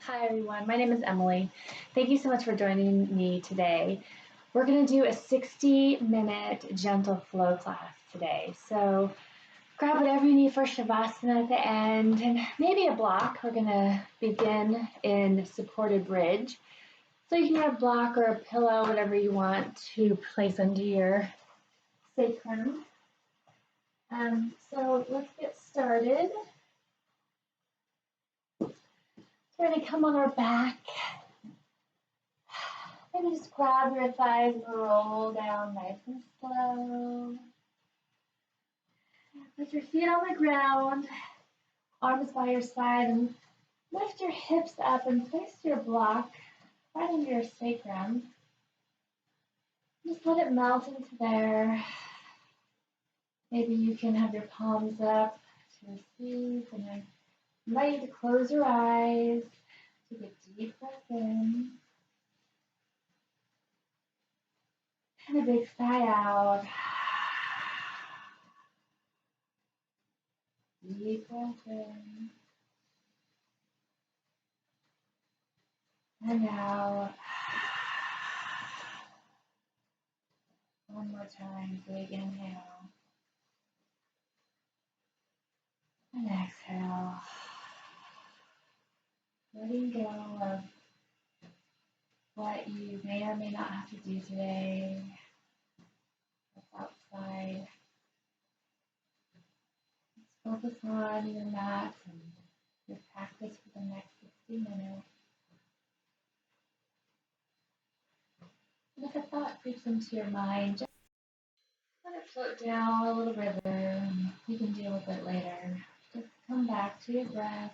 Hi everyone, my name is Emily. Thank you so much for joining me today. We're going to do a 60-minute gentle flow class today. So grab whatever you need for Shavasana at the end and maybe a block. We're going to begin in supported bridge. So you can get a block or a pillow, whatever you want to place under your sacrum. So let's get started. We're going to come on our back. Maybe just grab your thighs and roll down nice and slow. Put your feet on the ground, arms by your side, and lift your hips up and place your block right under your sacrum. Just let it melt into there. Maybe you can have your palms up to receive, and I invite you to close your eyes, take a deep breath in, and a big sigh out. Deep breath in and out. One more time, big inhale and exhale. Letting go of what you may or may not have to do today. That's outside. Let's focus on your mat and your practice for the next 60 minutes. And if a thought creeps into your mind, just let it float down a little river, and you can deal with it later. Just come back to your breath.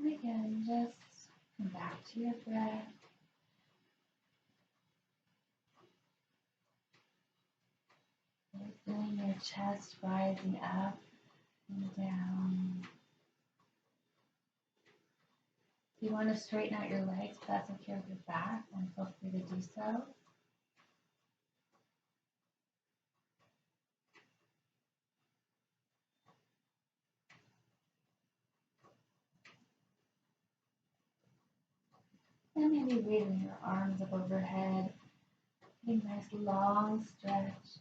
And again, just come back to your breath. Really feeling your chest rising up and down. If you want to straighten out your legs, if that's okay with your back, then feel free to do so. And maybe raising your arms up overhead, getting a nice long stretch.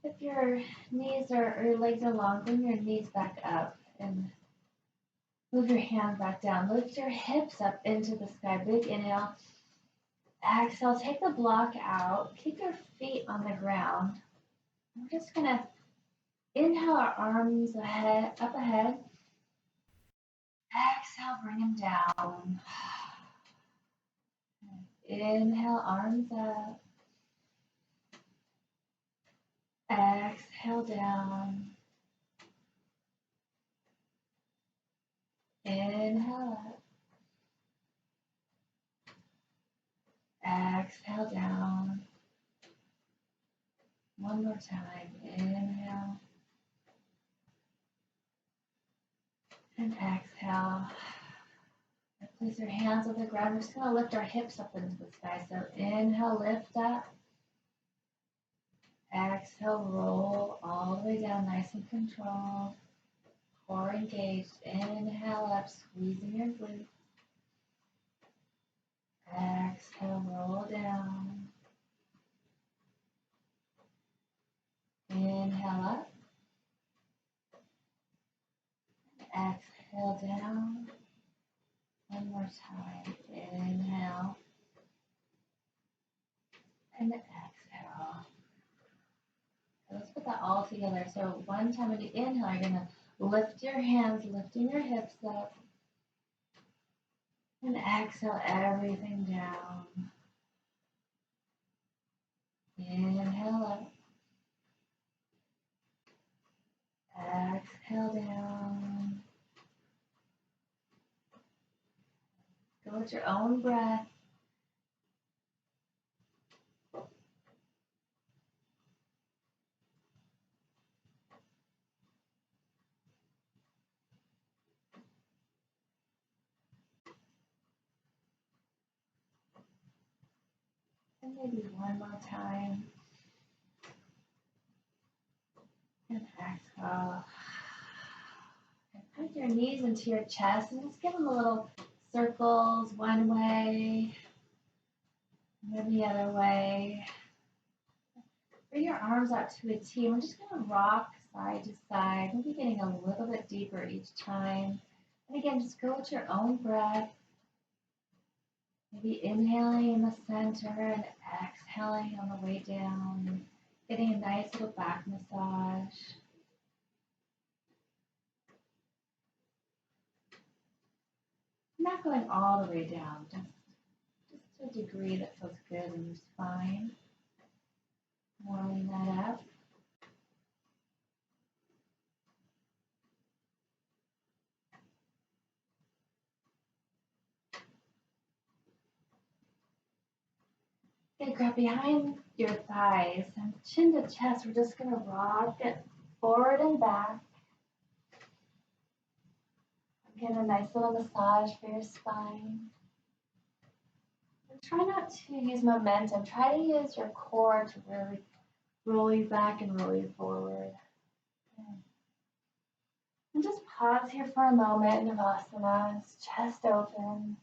If your knees or your legs are long, bring your knees back up and move your hands back down. Lift your hips up into the sky. Big inhale. Exhale, take the block out. Keep your feet on the ground. We're just going to inhale our arms ahead, up ahead. Exhale, bring them down. Inhale, arms up. Exhale down. Inhale up. exhale down. One more time. Inhale. And exhale. And place your hands on the ground. We're just going to lift our hips up into the sky. So inhale, lift up. Exhale, roll all the way down, nice and controlled. Core engaged. Inhale up, squeezing your glutes. Exhale, roll down. Inhale up. Exhale down. One more time. Inhale. And exhale. So let's put that all together. So one time when you inhale, you're going to lift your hands, lifting your hips up. And exhale everything down. Inhale up. Exhale down. Go with your own breath. And maybe one more time. And exhale. And put your knees into your chest and just give them a little circles one way, and then the other way. Bring your arms out to a T. We're just going to rock side to side, maybe getting a little bit deeper each time. And again, just go with your own breath. Maybe inhaling in the center and exhaling on the way down. Getting a nice little back massage. Not going all the way down, just to a degree that feels good in your spine. Warming that up. Okay, grab behind your thighs and chin to chest. We're just going to rock it forward and back. Get a nice little massage for your spine. And try not to use momentum. Try to use your core to really roll you back and roll you forward. Okay. And just pause here for a moment in Navasana. Chest open,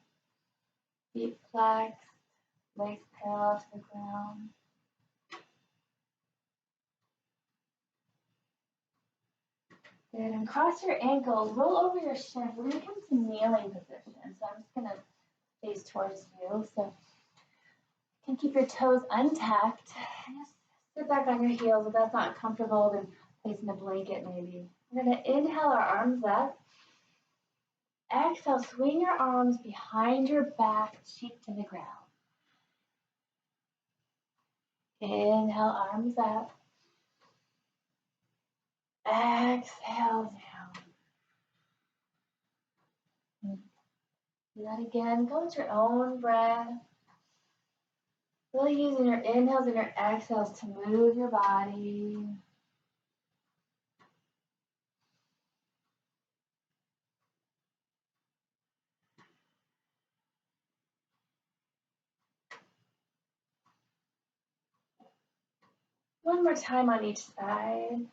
feet flexed, legs parallel to the ground. Good, and cross your ankles, roll over your shins. We're going to come to kneeling position. So I'm just going to face towards you. So you can keep your toes untucked. Just sit back on your heels. If that's not comfortable, then placing a blanket maybe. We're going to inhale our arms up. Exhale, swing your arms behind your back, cheek to the ground. Inhale, arms up. Exhale down. Do that again. Go with your own breath. Really using your inhales and your exhales to move your body. One more time on each side.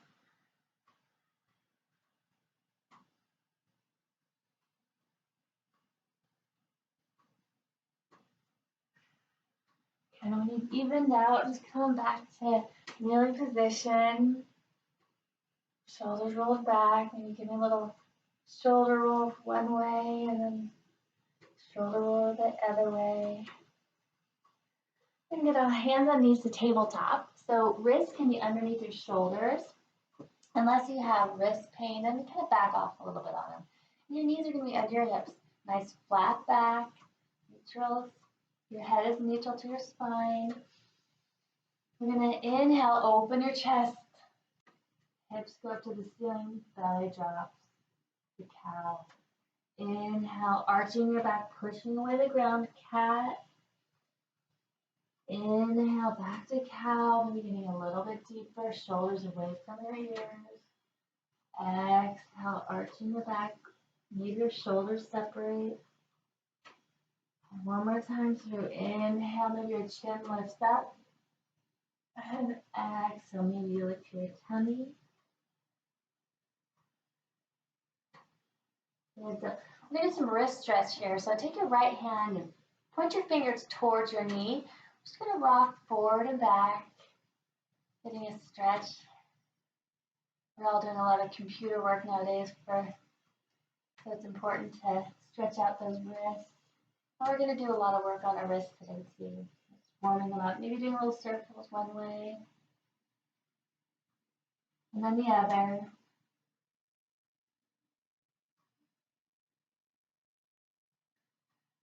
And when you've evened out, just come back to kneeling position. Shoulders rolled back. Maybe give me a little shoulder roll one way and then shoulder roll the other way. And get our hands on knees to tabletop. So wrists can be underneath your shoulders. Unless you have wrist pain, then kind of back off a little bit on them. And your knees are going to be under your hips. Nice flat back, neutral. Your head is neutral to your spine. We're going to inhale, open your chest. Hips go up to the ceiling, belly drops, the cow. Inhale, arching your back, pushing away the ground, cat. Inhale, back to cow, maybe getting a little bit deeper, shoulders away from your ears. Exhale, arching the back, maybe your shoulders separate. And one more time through, inhale, maybe your chin lifts up. And exhale, maybe you lift your tummy. Good. I'm going to do some wrist stretch here. So take your right hand and point your fingers towards your knee. I'm just going to rock forward and back, getting a stretch. We're all doing a lot of computer work nowadays, so it's important to stretch out those wrists. And we're going to do a lot of work on our wrists today too. Just warming them up, maybe doing little circles one way, and then the other.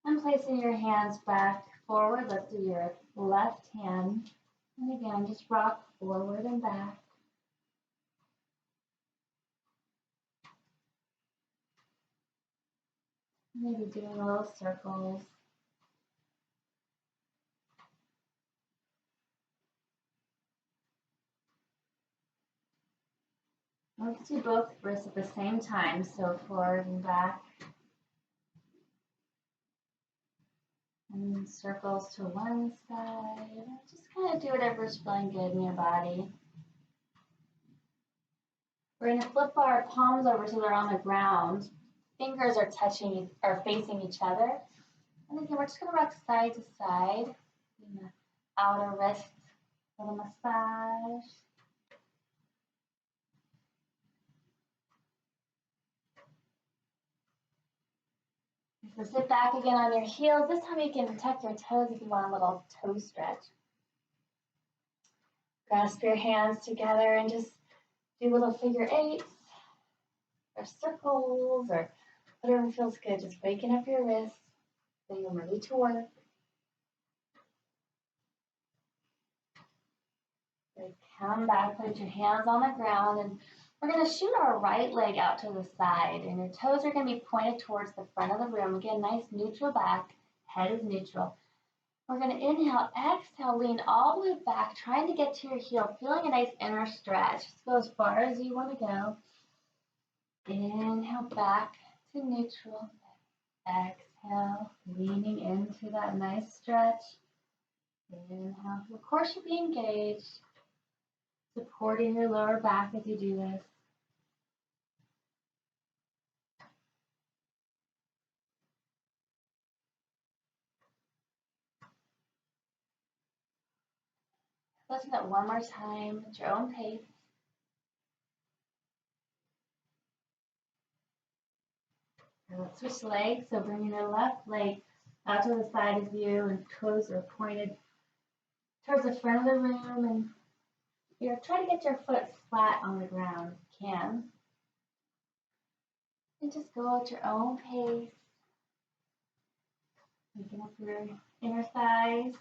And placing your hands back forward, lift to your left hand. And again, just rock forward and back. Maybe doing little circles. Let's do both wrists at the same time, so forward and back. And then circles to one side. Just kind of do whatever's feeling good in your body. We're going to flip our palms over so they're on the ground. Fingers are facing each other. And again, we're just going to rock side to side. In the outer wrist, little massage. So sit back again on your heels. This time you can tuck your toes if you want a little toe stretch. Grasp your hands together and just do little figure eights or circles or whatever feels good. Just waking up your wrists so you're ready to work. So come back, put your hands on the ground, and we're going to shoot our right leg out to the side, and your toes are going to be pointed towards the front of the room. Again, nice neutral back, head is neutral. We're going to inhale, exhale, lean all the way back, trying to get to your heel, feeling a nice inner stretch. Just go as far as you want to go. Inhale, back to neutral. Exhale, leaning into that nice stretch. Inhale. Of course, you'll be engaged, supporting your lower back as you do this. Let's do that one more time at your own pace. And let's switch legs. So bringing your left leg out to the side of you, and toes are pointed towards the front of the room. And you're trying to get your foot flat on the ground if you can. And just go at your own pace. Waking up your inner thighs.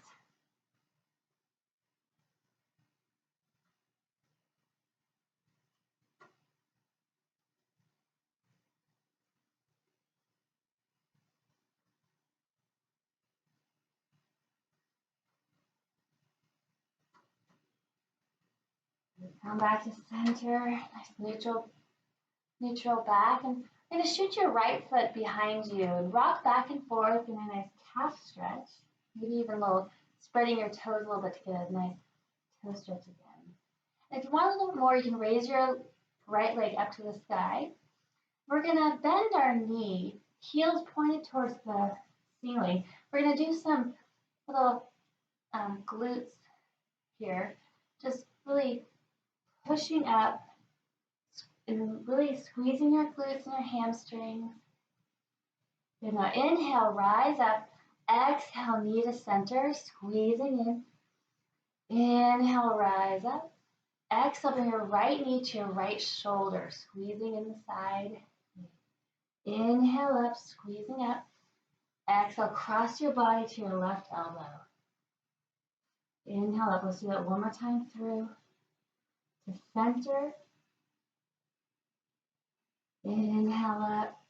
Come back to center, nice neutral back, and you're going to shoot your right foot behind you and rock back and forth in a nice calf stretch. Maybe even a little, spreading your toes a little bit to get a nice toe stretch again. And if you want a little more, you can raise your right leg up to the sky. We're going to bend our knee, heels pointed towards the ceiling. We're going to do some little glutes here, just really pushing up and really squeezing your glutes and your hamstrings. Good. Now inhale, rise up. Exhale, knee to center, squeezing in. Inhale, rise up. Exhale, bring your right knee to your right shoulder, squeezing in the side. Inhale up, squeezing up. Exhale, cross your body to your left elbow. Inhale up. Let's do that one more time through. To center. Inhale up.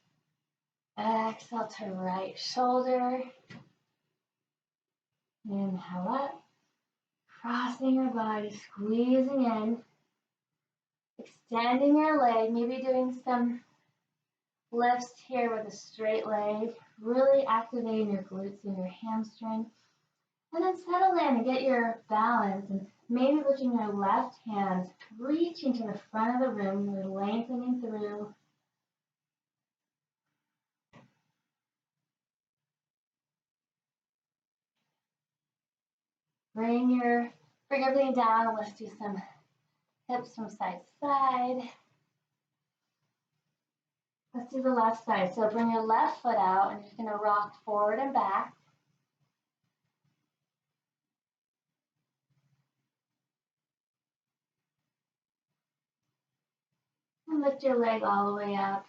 Exhale to right shoulder. Inhale up. crossing your body, squeezing in, extending your leg, maybe doing some lifts here with a straight leg, really activating your glutes and your hamstring. And then settle in and get your balance, and maybe lifting your left hand, reaching to the front of the room, really lengthening through. Bring everything down, and let's do some hips from side to side. Let's do the left side. So bring your left foot out, and you're going to rock forward and back. And lift your leg all the way up,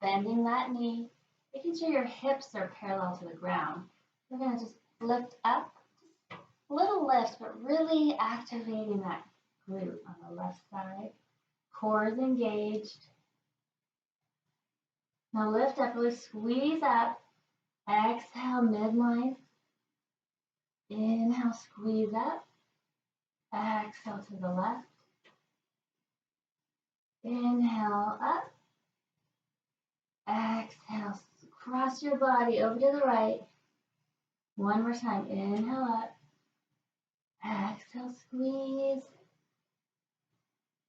bending that knee, making sure your hips are parallel to the ground. We're going to just lift up, just a little lift, but really activating that glute on the left side. Core is engaged. Now lift up, really squeeze up. Exhale, midline. Inhale, squeeze up. Exhale to the left. Inhale, up. Exhale, cross your body over to the right. One more time. Inhale up. Exhale, squeeze.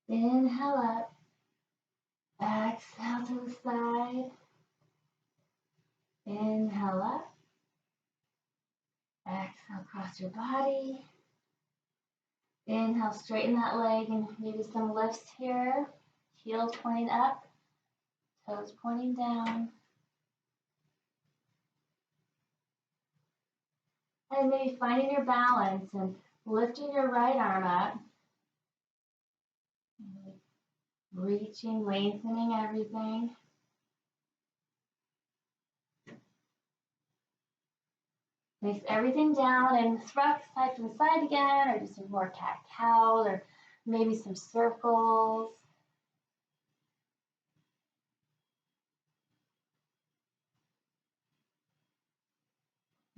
Inhale up. Exhale to the side. Inhale up. Exhale, cross your body. Inhale, straighten that leg and maybe some lifts here. Heels pointing up, toes pointing down. And maybe finding your balance and lifting your right arm up. Reaching, lengthening everything. Place everything down and rock side to the side again, or do some more cat-cows, or maybe some circles.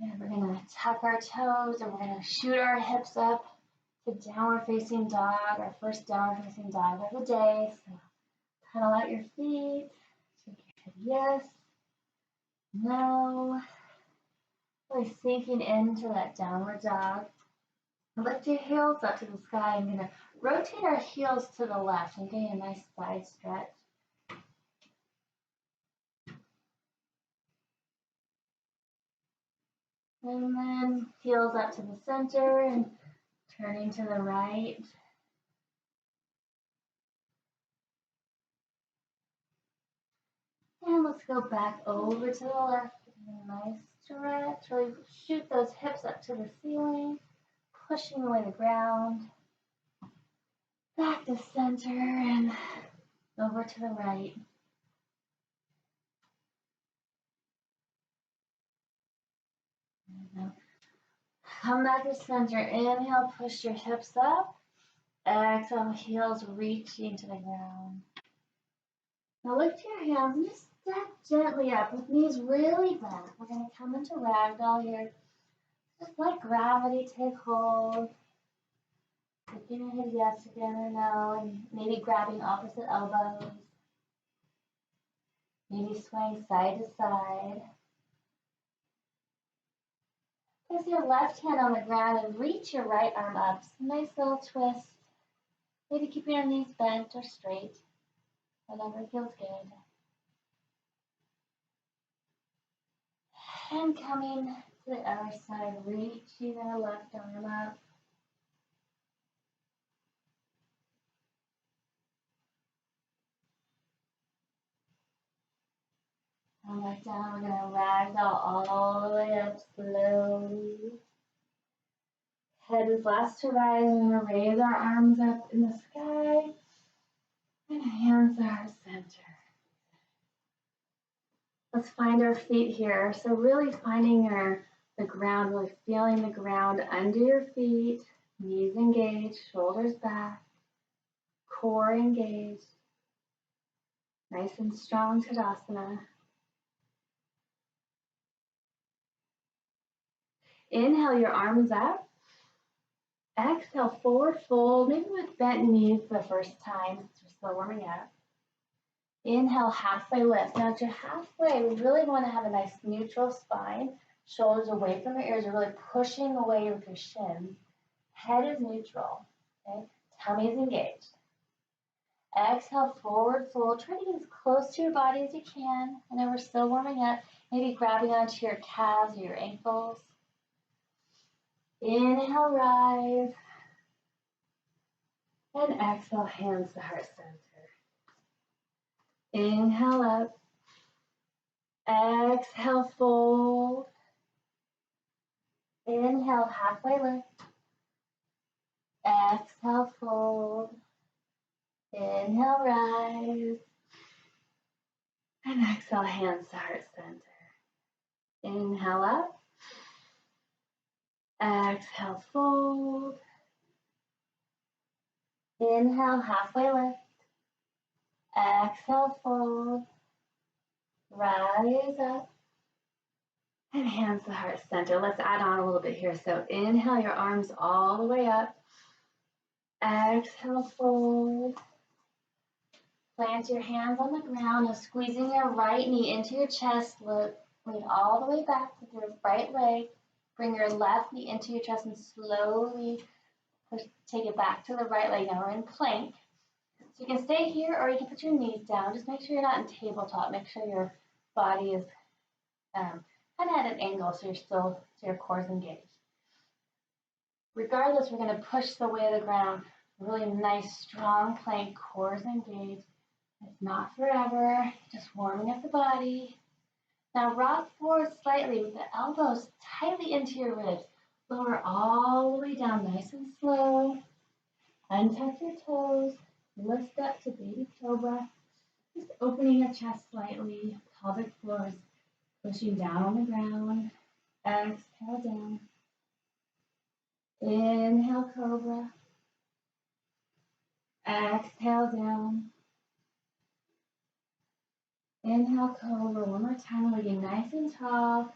And we're going to tuck our toes, and we're going to shoot our hips up to downward facing dog, our first downward facing dog of the day. So pedal out your feet, shake your head yes, no. Really sinking into that downward dog. Lift your heels up to the sky. I'm going to rotate our heels to the left and getting a nice side stretch. And then heels up to the center and turning to the right. And let's go back over to the left. Nice stretch. Really shoot those hips up to the ceiling, pushing away the ground. Back to center and over to the right. Come back to center. Inhale, push your hips up. Exhale, heels reaching to the ground. Now lift your hands and just step gently up with knees really bent. We're going to come into ragdoll here. Just let gravity take hold. Taking your head yes again or no, and maybe grabbing opposite elbows. Maybe swaying side to side. Place your left hand on the ground and reach your right arm up. Nice little twist. Maybe keep your knees bent or straight. Whatever feels good. And coming to the other side, reaching our left arm up. Come back down. We're going to ragdoll all the way up slowly. Head is last to rise. We're going to raise our arms up in the sky. And hands are center. Let's find our feet here. So really finding the ground, really feeling the ground under your feet. Knees engaged, shoulders back, core engaged. Nice and strong Tadasana. Inhale your arms up. Exhale, forward fold, maybe with bent knees the first time, since we're still warming up. Inhale, halfway lift. Now at your halfway, we really want to have a nice neutral spine. Shoulders away from your ears. You're really pushing away with your shins. Head is neutral. Okay? Tummy is engaged. Exhale, forward fold. Try to get as close to your body as you can. I know we're still warming up. Maybe grabbing onto your calves or your ankles. Inhale, rise. And exhale, hands to heart center. Inhale up. Exhale, fold. Inhale, halfway lift. Exhale, fold. Inhale, rise. And exhale, hands to heart center. Inhale up. Exhale, fold. Inhale, halfway lift. Exhale, fold. Rise up. And hands to heart center. Let's add on a little bit here. So inhale your arms all the way up. Exhale, fold. Plant your hands on the ground. Now squeezing your right knee into your chest. Lean all the way back with your right leg. Bring your left knee into your chest and slowly take it back to the right leg. Now we're in plank. So you can stay here or you can put your knees down. Just make sure you're not in tabletop. Make sure your body is kind of at an angle so your core is engaged. Regardless, we're going to push the weight of the ground. Really nice, strong plank, core is engaged. It's not forever, just warming up the body. Now rock forward slightly with the elbows tightly into your ribs. Lower all the way down, nice and slow. Untuck your toes. Lift up to baby cobra. Just opening your chest slightly. Pelvic floor is pushing down on the ground. Exhale down. Inhale, cobra. Exhale down. Inhale, cobra. One more time. Looking nice and tall.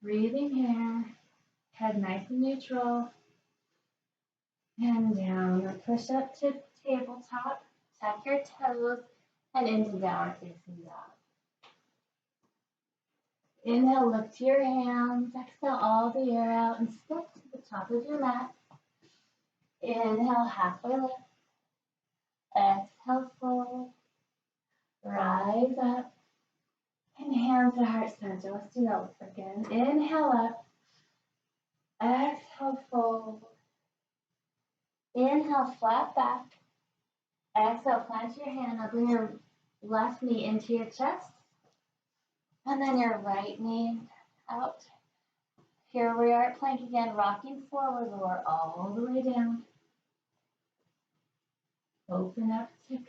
Breathing here. Head nice and neutral. And down. Or push up to tabletop. Tuck your toes. And into downward facing dog. Inhale, look to your hands. Exhale all the air out and step to the top of your mat. Inhale, halfway lift. Exhale, fold. Rise up. And hands to heart center. Let's do that again. Inhale up. Exhale, fold. Inhale, flat back. Exhale, plant your hand. Now bring your left knee into your chest. And then your right knee out. Here we are at plank again, rocking forward, lower all the way down. Open up to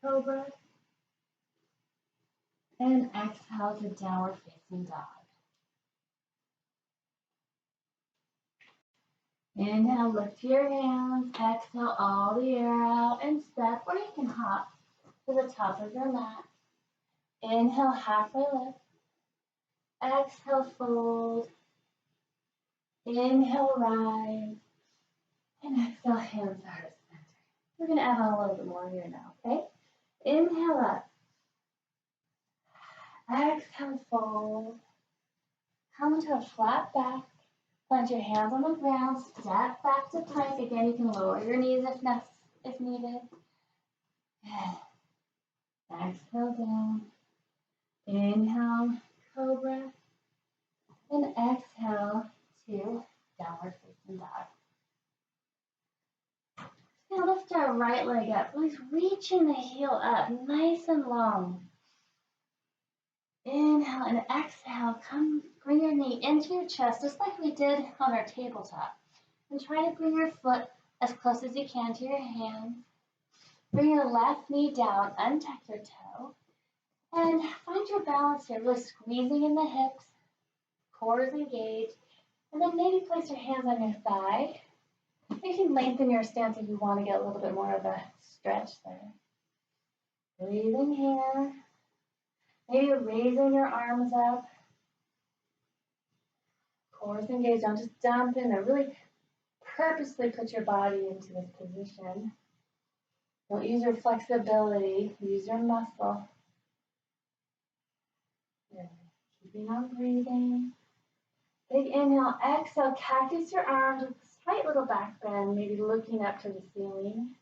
cobra. And exhale to downward facing dog. Inhale, lift your hands. Exhale all the air out and step, or you can hop to the top of your mat. Inhale, halfway lift. Exhale, fold. Inhale, rise. And exhale, hands to heart center. We're going to add on a little bit more here now, okay? Inhale up. Exhale, fold. Come to a flat back. Plant your hands on the ground. Step back to plank. Again, you can lower your knees if needed. Exhale down. Inhale, cobra. And exhale to downward facing dog. Now lift our right leg up. Really reaching the heel up, nice and long. Inhale and exhale. Come, bring your knee into your chest, just like we did on our tabletop. And try to bring your foot as close as you can to your hand. Bring your left knee down, untuck your toe. And find your balance here, really squeezing in the hips. Core is engaged. And then maybe place your hands on your thigh. You can lengthen your stance if you want to get a little bit more of a stretch there. Breathing here. Maybe raising your arms up. Core is engaged. Don't just dump in there. Really purposely put your body into this position. Don't use your flexibility, use your muscle. Good. Keeping on breathing. Big inhale, exhale, cactus your arms with a slight little back bend, maybe looking up to the ceiling.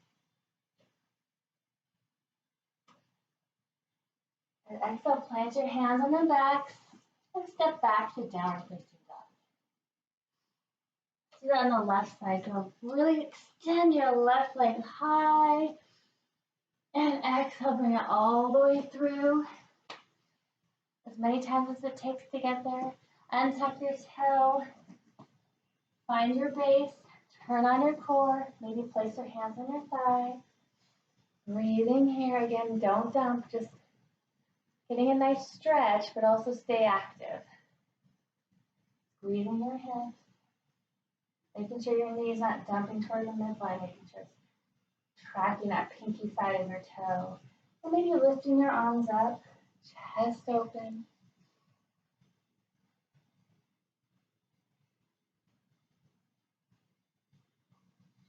And exhale, plant your hands on your backs and step back to downward facing dog. Do that on the left side. So really extend your left leg high. And exhale, bring it all the way through. As many times as it takes to get there. Untuck your toe. Find your base. Turn on your core. Maybe place your hands on your thigh. Breathing here. Again, don't dump. Just getting a nice stretch, but also stay active. Squeezing your hips. Making sure your knee is not dumping toward the midline. Making sure it's tracking that pinky side of your toe. And maybe lifting your arms up. Chest open.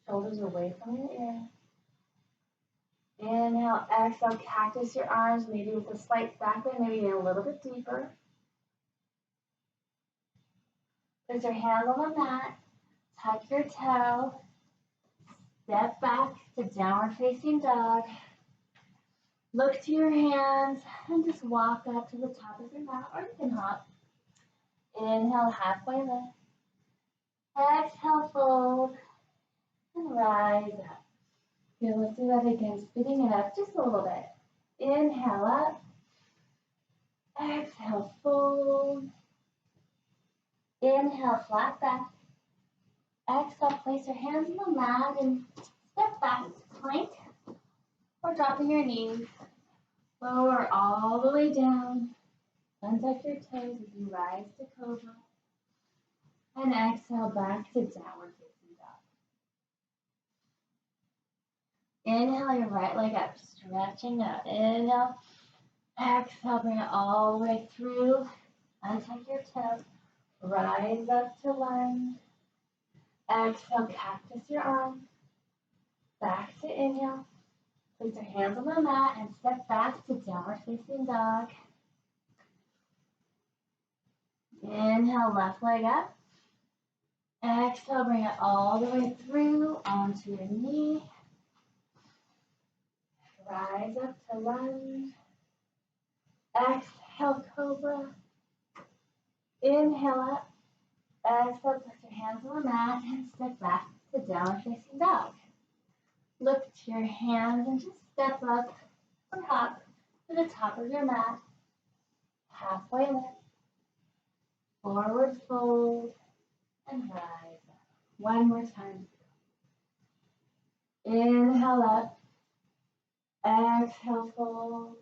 Shoulders away from your ear. Inhale, exhale, cactus your arms, maybe with a slight back bend, maybe a little bit deeper. Place your hands on the mat, tuck your toe, step back to downward facing dog. Look to your hands and just walk up to the top of your mat, or you can hop. Inhale, halfway lift. Exhale, fold, and rise up. Good, let's do that again, speeding it up just a little bit. Inhale up. Exhale, fold. Inhale, flat back. Exhale, place your hands on the mat and step back to plank or dropping your knees. Lower all the way down. Untuck your toes as you rise to cobra. And exhale back to downward facing dog. Inhale your right leg up, stretching out. Inhale. Exhale, bring it all the way through. Untuck your toes. Rise up to lunge. Exhale, cactus your arms. Back to inhale. Place your hands on the mat and step back to downward facing dog. Inhale, left leg up. Exhale, bring it all the way through onto your knee. Rise up to lunge. Exhale, cobra. Inhale up. Exhale, place your hands on the mat and step back to downward facing dog. Look to your hands and just step up or hop to the top of your mat. Halfway lift. Forward fold and rise up. One more time. Inhale up. Exhale, fold.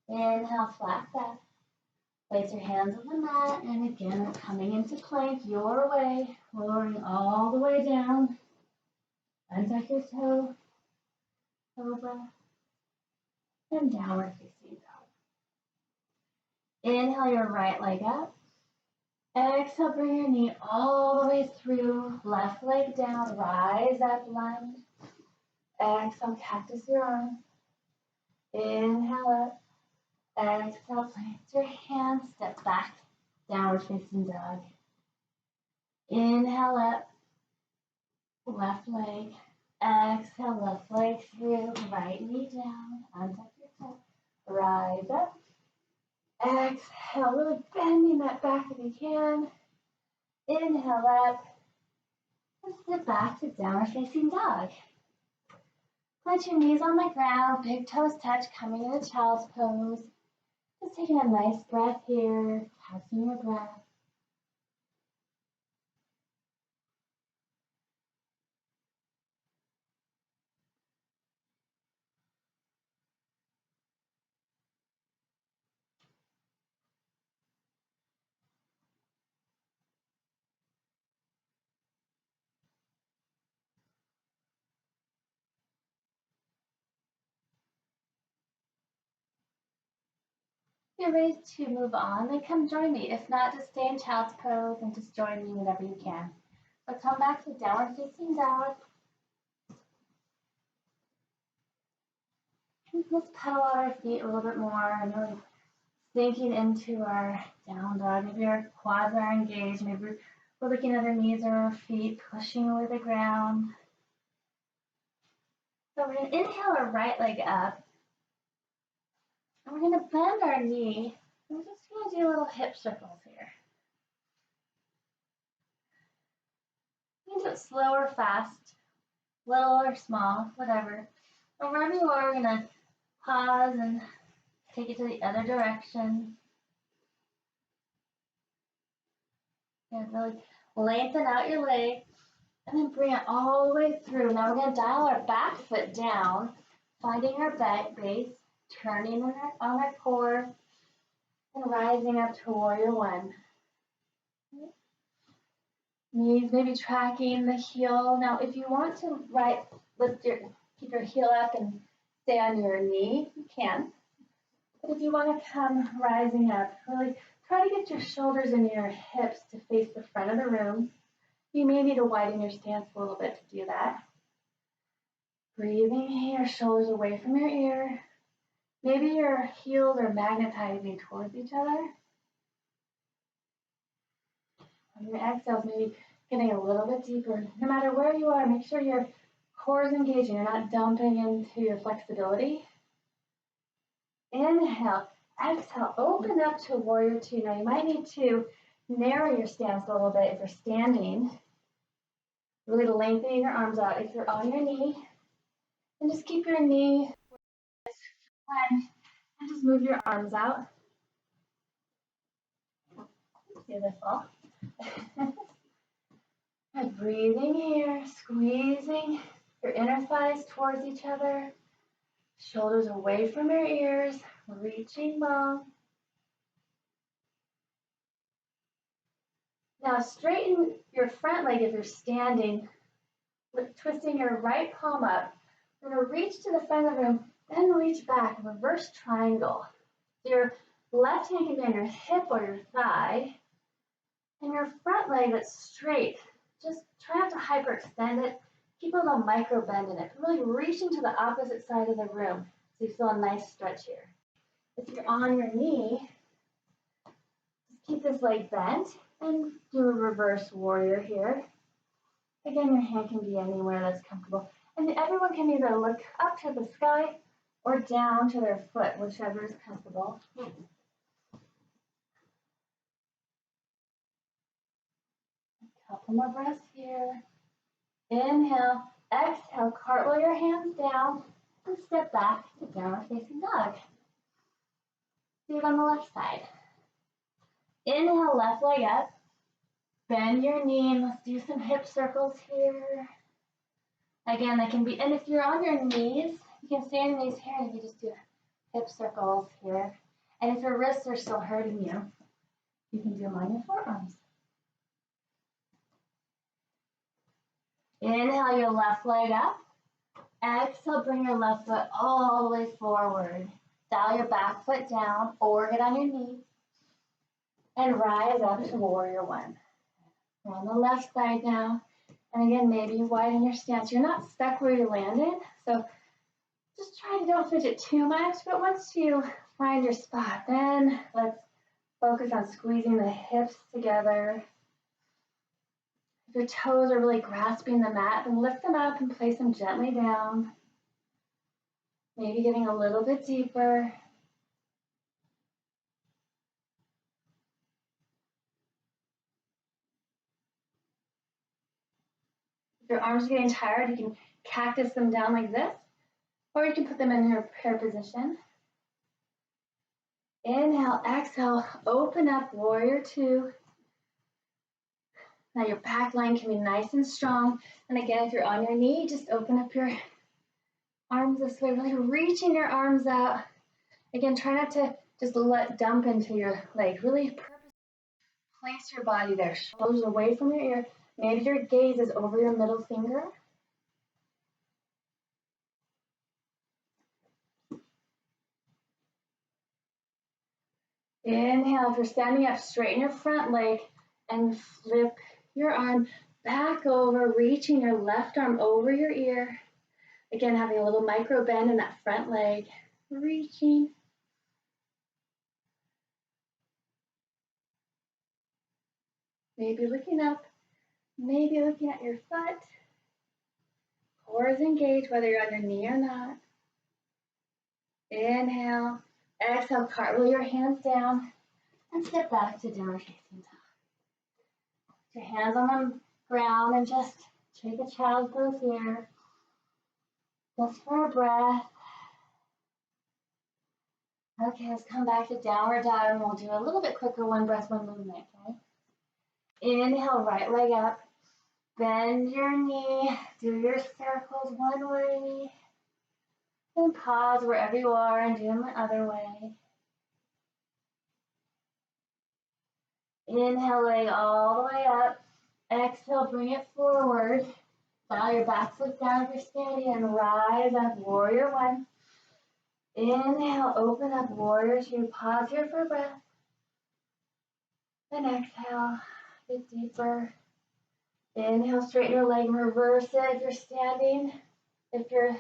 Inhale, flat back. Place your hands on the mat, and again, we're coming into plank your way, lowering all the way down. Untuck your toe, cobra, and downward facing dog. Inhale your right leg up. Exhale, bring your knee all the way through. Left leg down, rise up, lunge. Exhale, cactus your arms. Inhale up. Exhale, plant your hands, step back, downward facing dog. Inhale up, left leg. Exhale, left leg through, right knee down, untuck your toe. Rise up. Exhale, really bending that back if you can. Inhale up. And step back to downward facing dog. Plant your knees on the ground, big toes touch, coming into child's pose. Just taking a nice breath here, catching your breath. If you're ready to move on, then come join me. If not, just stay in child's pose and just join me whenever you can. So come back to downward facing dog. Let's pedal out our feet a little bit more and really sinking into our down dog. Maybe our quads are engaged. Maybe we're looking at our knees or our feet, pushing away the ground. So we're going to inhale our right leg up. And we're going to bend our knee. And we're just going to do little hip circles here. You can do it slow or fast, little or small, whatever. And wherever you are, we're going to pause and take it to the other direction. And really lengthen out your leg. And then bring it all the way through. Now we're going to dial our back foot down, finding our back base, turning on our core, and rising up to warrior one. Knees maybe tracking the heel. Now, if you want to keep your heel up and stay on your knee, you can. But if you want to come rising up, really try to get your shoulders and your hips to face the front of the room. You may need to widen your stance a little bit to do that. Breathing here, shoulders away from your ear. Maybe your heels are magnetizing towards each other. On your exhales, maybe getting a little bit deeper. No matter where you are, make sure your core is engaging. You're not dumping into your flexibility. Inhale, exhale, open up to warrior two. Now you might need to narrow your stance a little bit if you're standing. Really lengthening your arms out if you're on your knee. And just keep your knee and just move your arms out. See this fall? And breathing here, squeezing your inner thighs towards each other. Shoulders away from your ears, reaching long. Now straighten your front leg if you're standing, twisting your right palm up. We're going to reach to the front of the room, then reach back, reverse triangle. Your left hand can be on your hip or your thigh, and your front leg that's straight. Just try not to hyperextend it. Keep a little micro bend in it. Really reaching to the opposite side of the room so you feel a nice stretch here. If you're on your knee, just keep this leg bent and do a reverse warrior here. Again, your hand can be anywhere that's comfortable. And everyone can either look up to the sky or down to their foot, whichever is comfortable. Couple more breaths here. Inhale, exhale, cartwheel your hands down and step back to downward facing dog. Do it on the left side. Inhale, left leg up. Bend your knee and let's do some hip circles here. Again, that can be, and if you're on your knees, you can stay on your knees here and you just do hip circles here. And if your wrists are still hurting you, you can do them on your forearms. Inhale your left leg up. Exhale, bring your left foot all the way forward. Dial your back foot down or get on your knee. And rise up to warrior one. We're on the left side now. And again, maybe you widen your stance. You're not stuck where you landed, so just try to don't fidget too much, but once you find your spot, then let's focus on squeezing the hips together. If your toes are really grasping the mat, then lift them up and place them gently down. Maybe getting a little bit deeper. If your arms are getting tired, you can cactus them down like this, or you can put them in your prayer position. Inhale, exhale, open up, warrior two. Now your back line can be nice and strong. And again, if you're on your knee, just open up your arms this way, really reaching your arms out. Again, try not to just let dump into your leg. Really place your body there, shoulders away from your ear. Maybe your gaze is over your middle finger. Inhale, if you're standing up, straighten your front leg and flip your arm. back over, reaching your left arm over your ear. Again, having a little micro bend in that front leg, reaching. Maybe looking up, maybe looking at your foot. Core is engaged, whether you're on your knee or not. Inhale, exhale, cartwheel your hands down, and step back to downward facing dog. Put your hands on the ground and just take a child's pose here. Just for a breath. Okay, let's come back to downward dog, and we'll do a little bit quicker one breath, one movement, okay? Inhale, right leg up. Bend your knee, do your circles one way, and pause wherever you are and do them the other way. Inhale, leg all the way up. Exhale, bring it forward. Dial your back foot down if you're standing and rise up, warrior one. Inhale, open up, warrior two. Pause here for breath. And exhale, get deeper. Inhale, straighten your leg, reverse it if you're standing. If your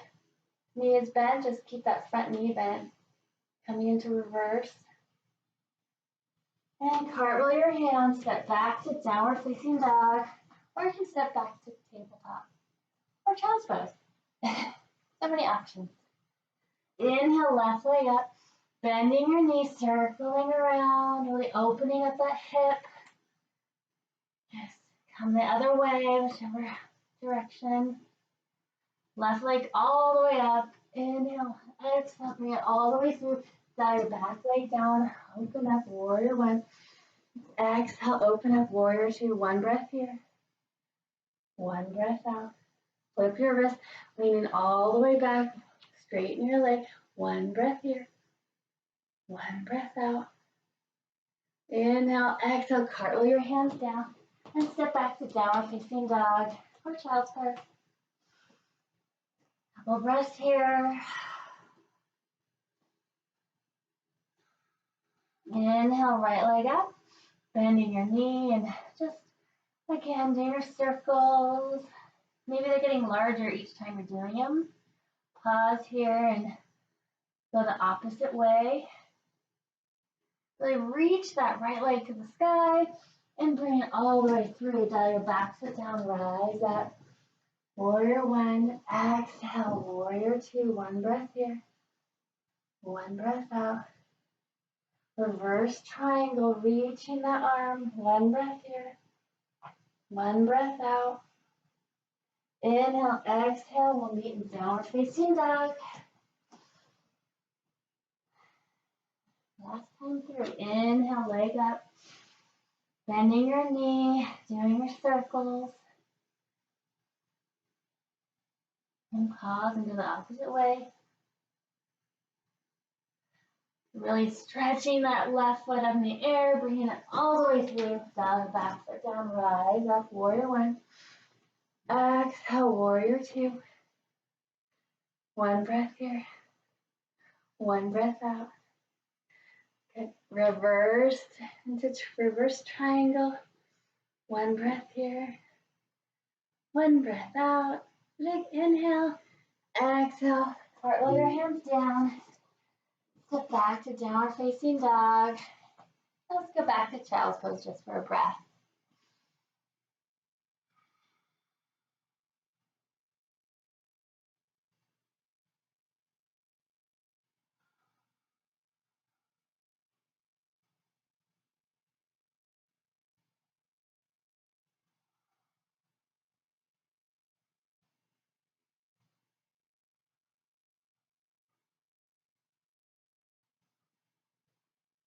knee is bent, just keep that front knee bent. Coming into reverse. And cartwheel your hands, step back to downward facing dog, or you can step back to tabletop, or child's pose. So many options. Inhale, left leg up, bending your knee, circling around, really opening up that hip. Just come the other way, whichever direction. Left leg all the way up. Inhale, exhale, bring it all the way through. Dial your back leg down, open up, warrior one. Exhale, open up, warrior two. One breath here. One breath out. Flip your wrist, leaning all the way back. Straighten your leg. One breath here. One breath out. Inhale, exhale, cartwheel your hands down. And step back to downward facing dog or child's pose. Couple breaths here. Inhale, right leg up, bending your knee, and just, again, do your circles. Maybe they're getting larger each time you're doing them. Pause here and go the opposite way. Really reach that right leg to the sky and bring it all the way through. Dial your back foot down, rise up. Warrior one, exhale, warrior two. One breath here. One breath out. Reverse triangle, reaching that arm. One breath here. One breath out. Inhale, exhale. We'll meet in downward facing dog. Last time through. Inhale, leg up. Bending your knee, doing your circles. And pause and do the opposite way. Really stretching that left foot up in the air, bringing it all the way through. Dial your back foot down, rise up, warrior one. Exhale, warrior two. One breath here. One breath out. Good. Reverse into reverse triangle. One breath here. One breath out. Big inhale. Exhale. Cartwheel your hands down. Step back to downward facing dog. Let's go back to child's pose just for a breath.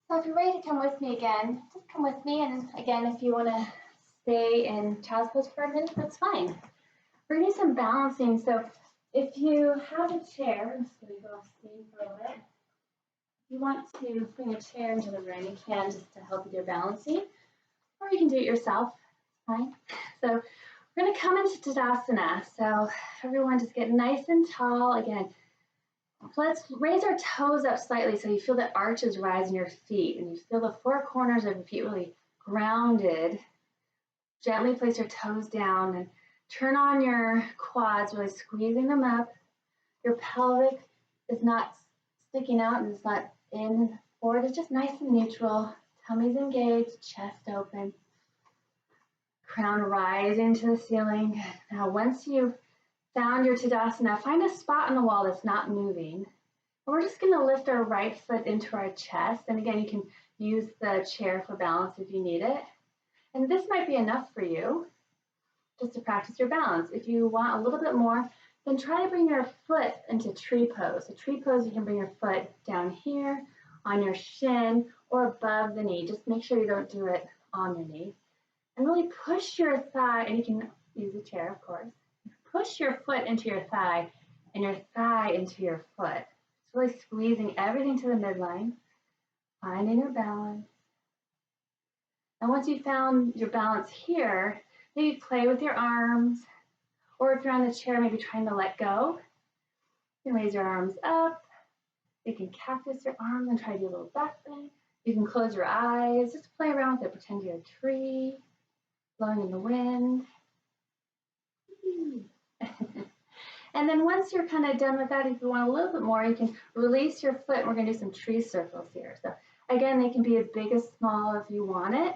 So if you're ready to come with me again, just come with me. And again, if you want to stay in child's pose for a minute, that's fine. We're going to do some balancing. So if you have a chair, I'm just going to go off screen for a bit. If you want to bring a chair into the room, you can, just to help with your balancing. Or you can do it yourself. It's fine. So we're going to come into Tadasana. So everyone just get nice and tall. Again, let's raise our toes up slightly so you feel the arches rise in your feet and you feel the four corners of your feet really grounded. Gently place your toes down and turn on your quads, really squeezing them up. Your pelvic is not sticking out and it's not in forward. It's just nice and neutral. Tummy's engaged, chest open. Crown rising to the ceiling. Now, once you've found your Tadasana, find a spot on the wall that's not moving. And we're just going to lift our right foot into our chest. And again, you can use the chair for balance if you need it. And this might be enough for you just to practice your balance. If you want a little bit more, then try to bring your foot into tree pose. So tree pose, you can bring your foot down here on your shin or above the knee. Just make sure you don't do it on the knee. And really push your thigh, and you can use a chair, of course. Push your foot into your thigh and your thigh into your foot. It's really squeezing everything to the midline, finding your balance. And once you've found your balance here, maybe play with your arms, or if you're on the chair, maybe trying to let go. You can raise your arms up. You can cactus your arms and try to do a little back bend. You can close your eyes, just play around with it. Pretend you're a tree, blowing in the wind. And then once you're kind of done with that, if you want a little bit more, you can release your foot. We're going to do some tree circles here. So again, they can be as big as small if you want it.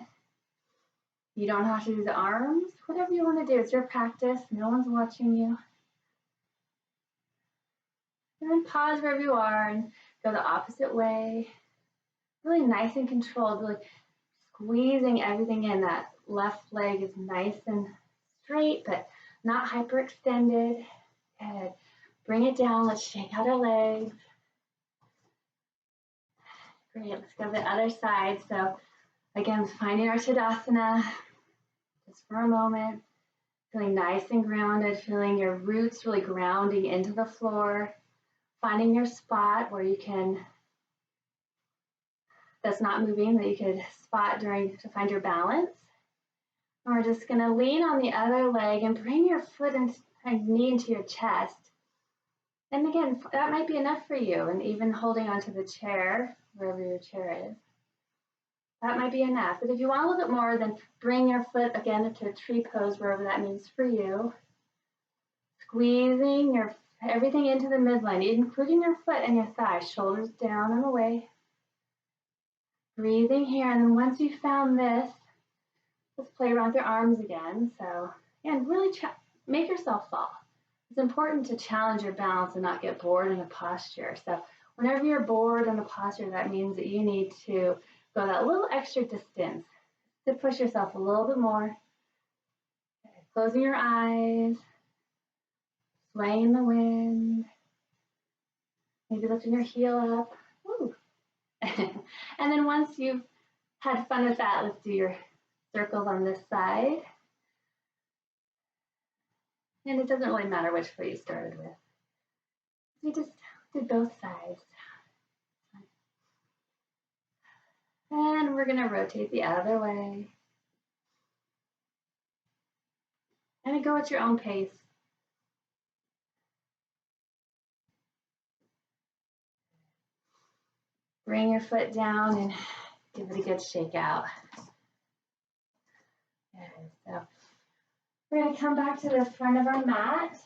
You don't have to do the arms. Whatever you want to do, it's your practice. No one's watching you. And then pause wherever you are and go the opposite way. Really nice and controlled, really squeezing everything in. That left leg is nice and straight, but not hyperextended. Good. Bring it down. Let's shake out our legs. Great. Let's go to the other side. So again, finding our Tadasana just for a moment. Feeling nice and grounded. Feeling your roots really grounding into the floor. Finding your spot where you can, that's not moving, that you could spot to find your balance. And we're just going to lean on the other leg and bring your foot and knee into your chest. And again, that might be enough for you. And even holding onto the chair, wherever your chair is, that might be enough. But if you want a little bit more, then bring your foot again into a tree pose, wherever that means for you. Squeezing everything into the midline, including your foot and your thigh, shoulders down and away. Breathing here, and then once you've found this, let's play around with your arms again. So, and really make yourself fall. It's important to challenge your balance and not get bored in a posture. So whenever you're bored in a posture, that means that you need to go that little extra distance to push yourself a little bit more. Okay, closing your eyes, swaying in the wind, maybe lifting your heel up. Woo. And then once you've had fun with that, let's do your circles on this side. And it doesn't really matter which foot you started with. We just did both sides. And we're going to rotate the other way. And go at your own pace. Bring your foot down and give it a good shake out. Good. So we're going to come back to the front of our mat.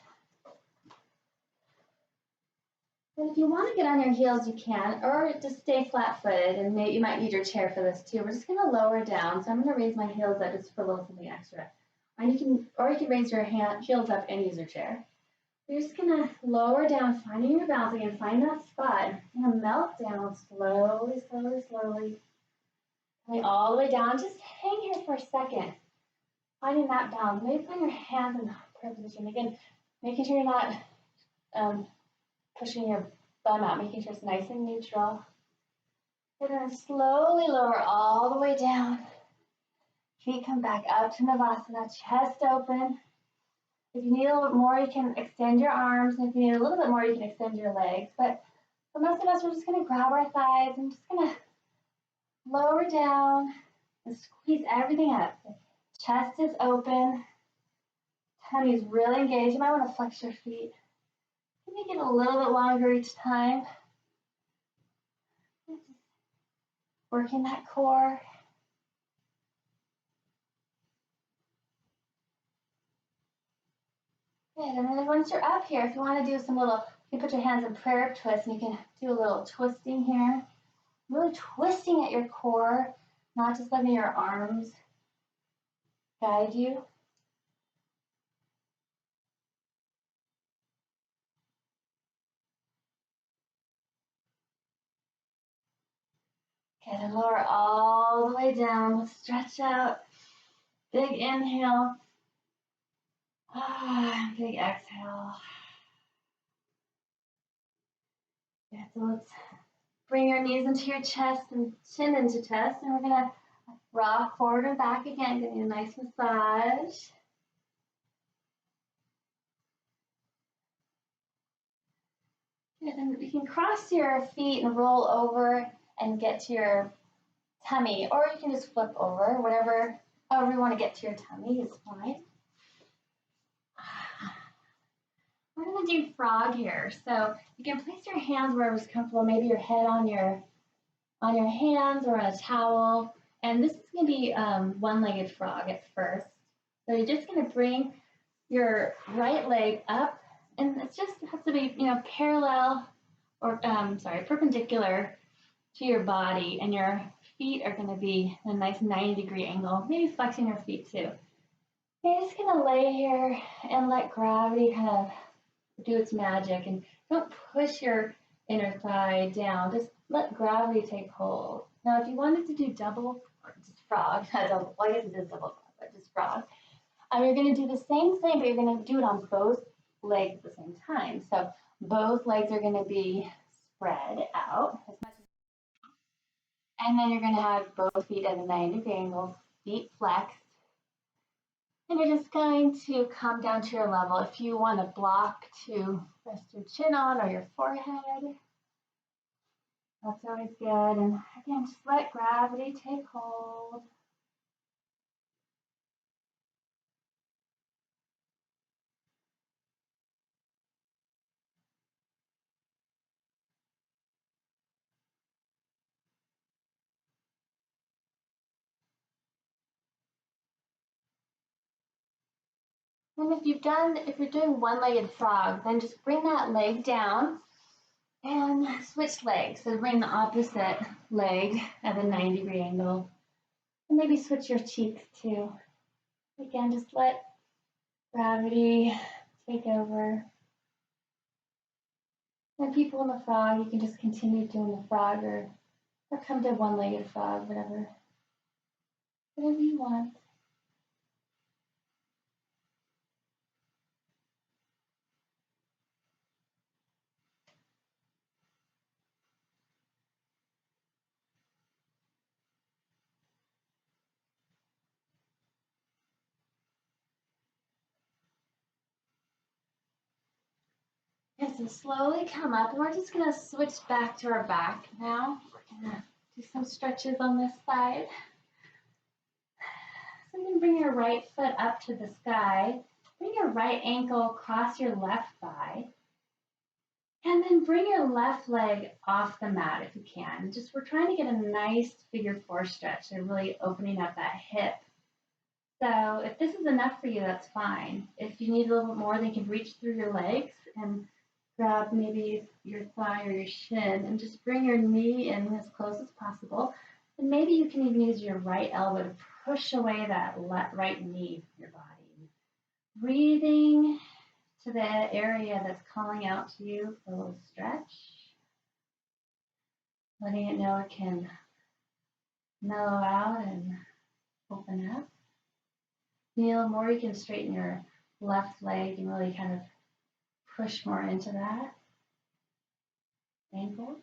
And if you want to get on your heels, you can, or just stay flat-footed, and maybe you might need your chair for this too. We're just going to lower down. So I'm going to raise my heels up just for a little something extra. And you can raise your heels up and use your chair. You're just going to lower down, finding your balance again. Find that spot. You're going to melt down slowly, slowly, slowly. Coming all the way down. Just hang here for a second. Finding that balance. Maybe put your hands in prayer position. Again, making sure you're not pushing your bum out, making sure it's nice and neutral. We're going to slowly lower all the way down. Feet come back up to Navasana, chest open. If you need a little bit more, you can extend your arms. And if you need a little bit more, you can extend your legs. But for most of us, we're just going to grab our thighs and just going to lower down and squeeze everything up. Chest is open. Tummy is really engaged. You might want to flex your feet. Make it a little bit longer each time. Working that core. Good, and then once you're up here, if you want to do some little, you can put your hands in prayer twist, and you can do a little twisting here. Really twisting at your core, not just letting your arms guide you. Good, and lower all the way down. Stretch out. Big inhale. Big exhale. Good, so let's bring your knees into your chest and chin into chest, and we're gonna rock forward and back again, give you a nice massage. Good, and you can cross your feet and roll over and get to your tummy, or you can just flip over, however you want to get to your tummy is fine. We're going to do frog here. So you can place your hands wherever's comfortable, maybe your head on your hands or on a towel. And this is going to be one-legged frog at first. So you're just going to bring your right leg up, and it just has to be, parallel or perpendicular to your body, and your feet are going to be in a nice 90-degree angle, maybe flexing your feet too. You're just going to lay here and let gravity kind of do its magic, and don't push your inner thigh down. Just let gravity take hold. Now, if you wanted to do double, or just frog, well, I guess it is double frog, but just frog, you're going to do the same thing, but you're going to do it on both legs at the same time. So both legs are going to be spread out as much as, and then you're going to have both feet at a 90-degree angle, feet flexed. And you're just going to come down to your level. If you want a block to rest your chin on or your forehead, that's always good. And again, just let gravity take hold. And if you're doing one-legged frog, then just bring that leg down and switch legs. So bring the opposite leg at a 90-degree angle. And maybe switch your cheeks too. Again, just let gravity take over. And people in the frog, you can just continue doing the frog or come to one-legged frog, whatever you want. Okay, so slowly come up, and we're just gonna switch back to our back now. We're gonna do some stretches on this side. So you can bring your right foot up to the sky, bring your right ankle across your left thigh, and then bring your left leg off the mat if you can. We're trying to get a nice figure four stretch, so really opening up that hip. So if this is enough for you, that's fine. If you need a little bit more, then you can reach through your legs and grab maybe your thigh or your shin and just bring your knee in as close as possible. And maybe you can even use your right elbow to push away that right knee from your body. Breathing to the area that's calling out to you for a little stretch. Letting it know it can mellow out and open up. Kneel more, you can straighten your left leg and really kind of push more into that ankle.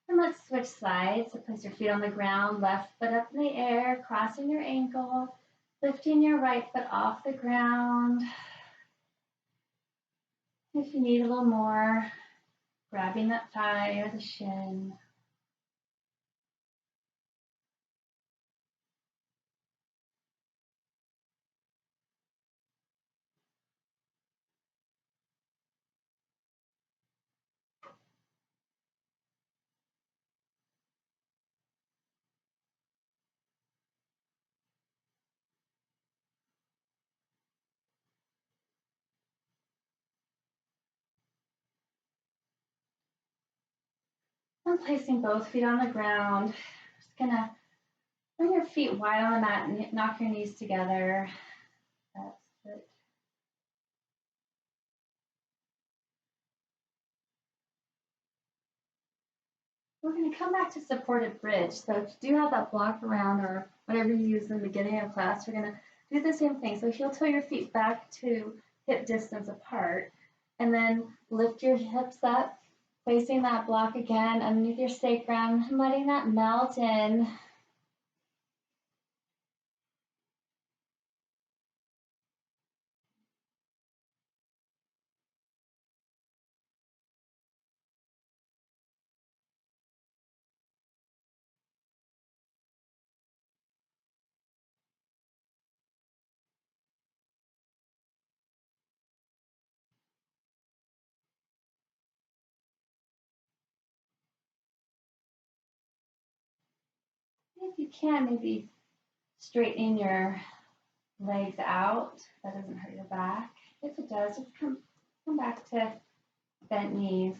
And let's switch sides. So place your feet on the ground, left foot up in the air, crossing your ankle, lifting your right foot off the ground. If you need a little more, grabbing that thigh or the shin. And placing both feet on the ground. Just gonna bring your feet wide on the mat and knock your knees together. That's it. We're going to come back to supported bridge. So if you do have that block around or whatever you used in the beginning of class, we're going to do the same thing. So heel toe your feet back to hip distance apart, and then lift your hips up, placing that block again underneath your sacrum and letting that melt in. If you can, maybe straightening your legs out. That doesn't hurt your back. If it does, just come back to bent knees.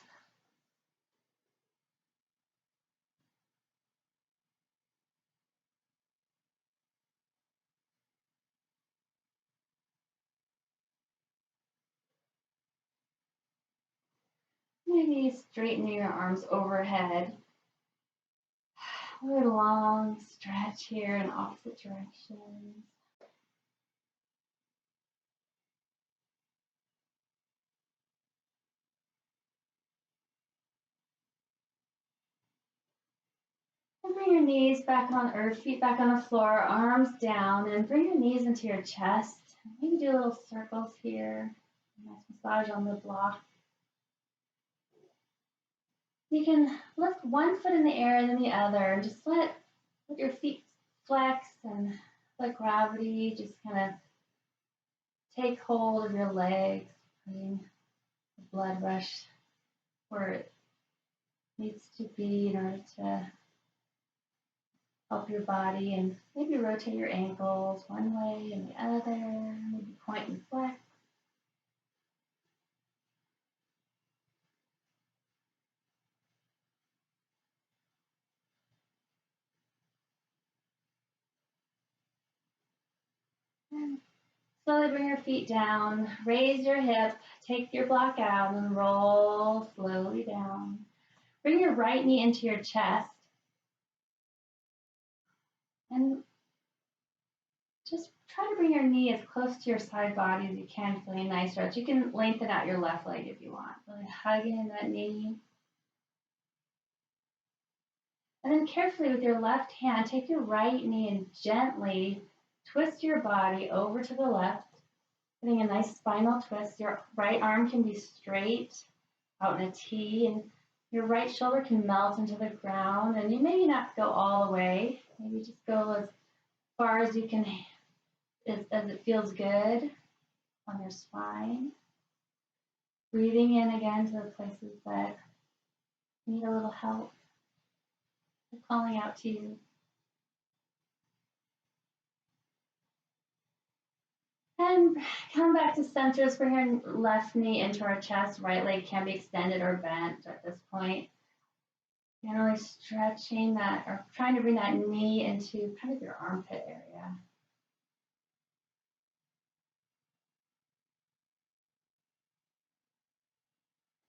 Maybe straighten your arms overhead. A little long stretch here in opposite directions. And bring your knees back on earth, feet back on the floor, arms down, and bring your knees into your chest. Maybe do little circles here. Nice massage on the block. You can lift one foot in the air and then the other, and just let your feet flex and let gravity just kind of take hold of your legs, putting the blood rush where it needs to be in order to help your body, and maybe rotate your ankles one way and the other, maybe point and flex. And slowly bring your feet down, raise your hip, take your block out and roll slowly down. Bring your right knee into your chest and just try to bring your knee as close to your side body as you can, feeling a nice stretch. You can lengthen out your left leg if you want, really hugging that knee. And then carefully with your left hand, take your right knee and gently twist your body over to the left, getting a nice spinal twist. Your right arm can be straight out in a T, and your right shoulder can melt into the ground. And you maybe not go all the way. Maybe just go as far as you can, as it feels good on your spine. Breathing in again to the places that need a little help. They're calling out to you. And come back to center. Let's bring our left knee into our chest. Right leg can be extended or bent at this point. And really stretching that, or trying to bring that knee into kind of your armpit area.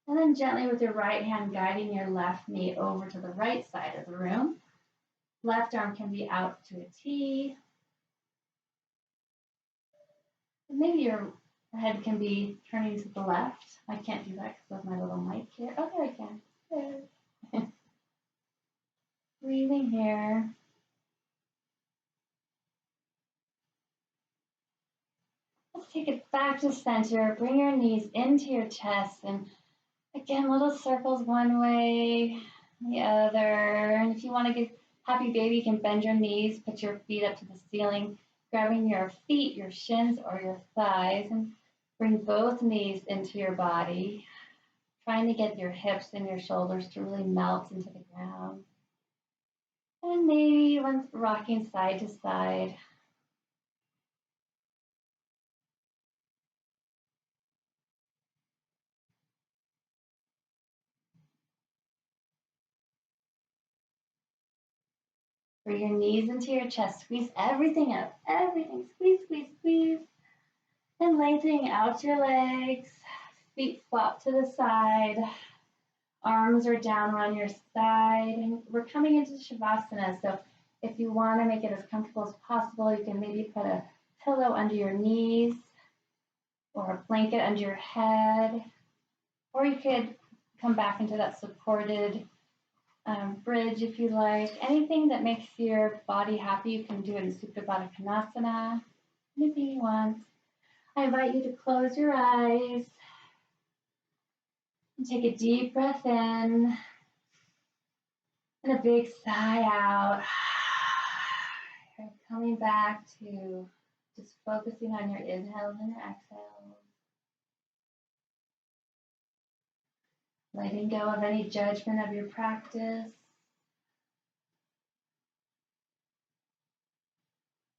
And then gently with your right hand guiding your left knee over to the right side of the room. Left arm can be out to a T. And maybe your head can be turning to the left. I can't do that because of my little mic here. Oh, there I can. Good. Breathing here. Let's take it back to center. Bring your knees into your chest. And again, little circles one way, the other. And if you want to get happy baby, you can bend your knees, put your feet up to the ceiling, grabbing your feet, your shins, or your thighs, and bring both knees into your body, trying to get your hips and your shoulders to really melt into the ground. And maybe when rocking side to side. Bring your knees into your chest. Squeeze everything up. Everything. Squeeze, squeeze, squeeze. And lengthening out your legs. Feet flop to the side. Arms are down on your side. And we're coming into Shavasana. So if you want to make it as comfortable as possible, you can maybe put a pillow under your knees or a blanket under your head. Or you could come back into that supported bridge if you like. Anything that makes your body happy, you can do it in Supta Baddha Konasana. Anything you want. I invite you to close your eyes and take a deep breath in and a big sigh out. You're coming back to just focusing on your inhales and your exhales. Letting go of any judgment of your practice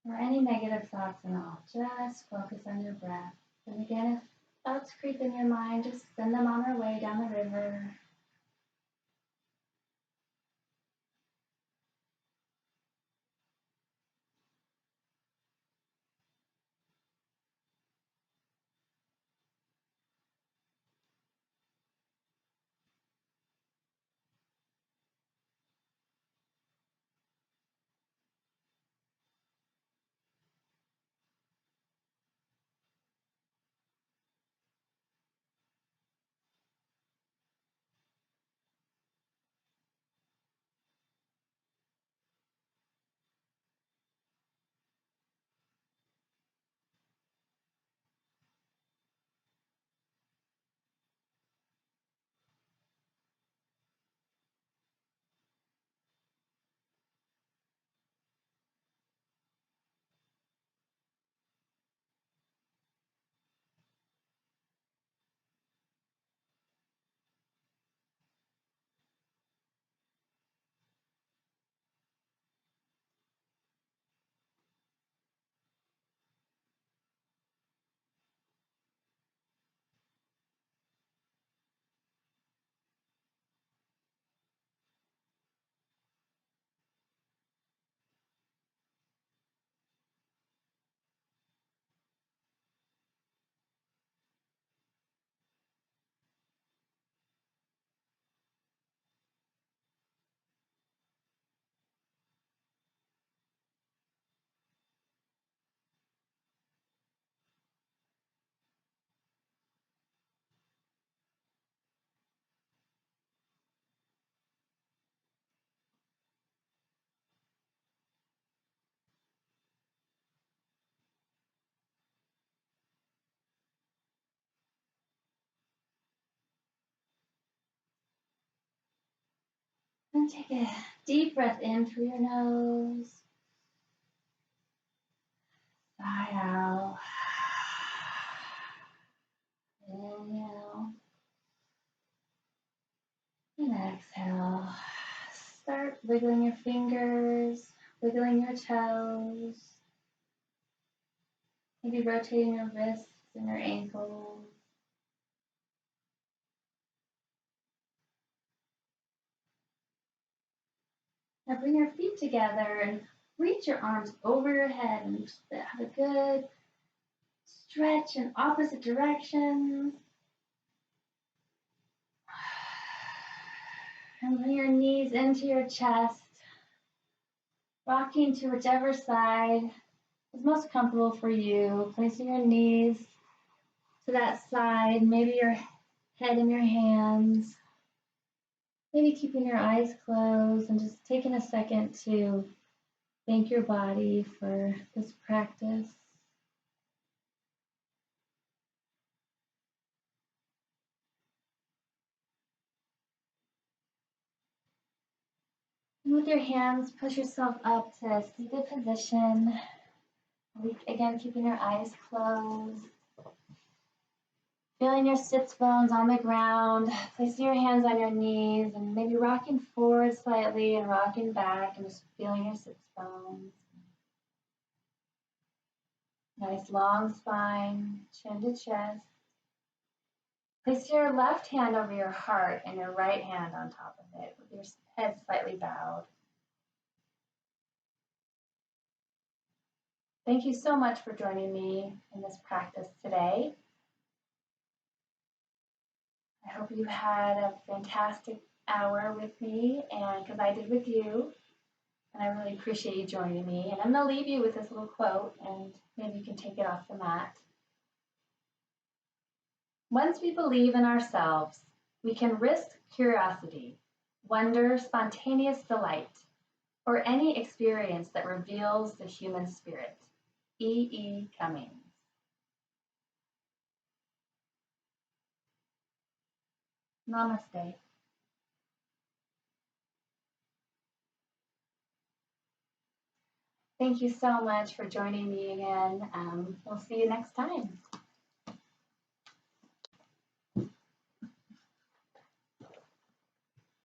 or any negative thoughts at all. Just focus on your breath. And again, if thoughts creep in your mind, just send them on their way down the river. And take a deep breath in through your nose. Sigh out. Inhale. And exhale. Start wiggling your fingers, wiggling your toes. Maybe rotating your wrists and your ankles. Now bring your feet together and reach your arms over your head and just have a good stretch in opposite directions. And bring your knees into your chest, rocking to whichever side is most comfortable for you. Placing your knees to that side, maybe your head in your hands. Maybe keeping your eyes closed and just taking a second to thank your body for this practice. And with your hands, push yourself up to seated position. Again, keeping your eyes closed. Feeling your sits bones on the ground, placing your hands on your knees and maybe rocking forward slightly and rocking back and just feeling your sits bones. Nice long spine, chin to chest. Place your left hand over your heart and your right hand on top of it with your head slightly bowed. Thank you so much for joining me in this practice today. I hope you had a fantastic hour with me, and because I did with you, and I really appreciate you joining me. And I'm going to leave you with this little quote, and maybe you can take it off the mat. Once we believe in ourselves, we can risk curiosity, wonder, spontaneous delight, or any experience that reveals the human spirit. E. E. Cummings. Namaste. Thank you so much for joining me again. We'll see you next time.